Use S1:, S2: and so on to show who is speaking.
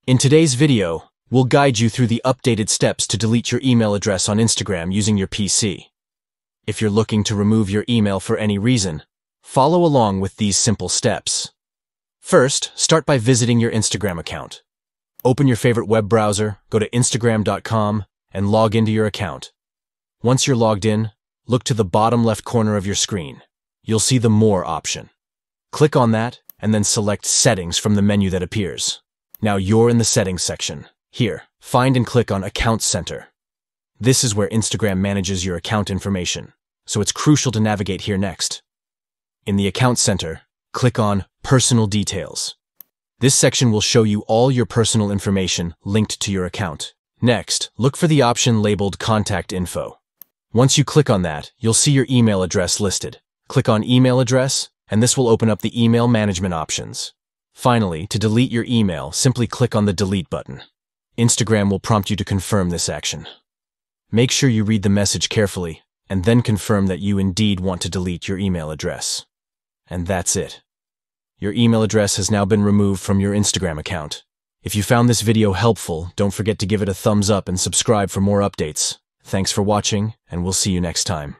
S1: In today's video, we'll guide you through the updated steps to delete your email address on Instagram using your PC. If you're looking to remove your email for any reason, follow along with these simple steps. First, start by visiting your Instagram account. Open your favorite web browser, go to instagram.com, and log into your account. Once you're logged in, look to the bottom left corner of your screen. You'll see the More option. Click on that, and then select Settings from the menu that appears. Now you're in the Settings section. Here, find and click on Account Center. This is where Instagram manages your account information, so it's crucial to navigate here next. In the Account Center, click on Personal Details. This section will show you all your personal information linked to your account. Next, look for the option labeled Contact Info. Once you click on that, you'll see your email address listed. Click on Email Address, and this will open up the email management options. Finally, to delete your email, simply click on the Delete button. Instagram will prompt you to confirm this action. Make sure you read the message carefully, and then confirm that you indeed want to delete your email address. And that's it. Your email address has now been removed from your Instagram account. If you found this video helpful, don't forget to give it a thumbs up and subscribe for more updates. Thanks for watching, and we'll see you next time.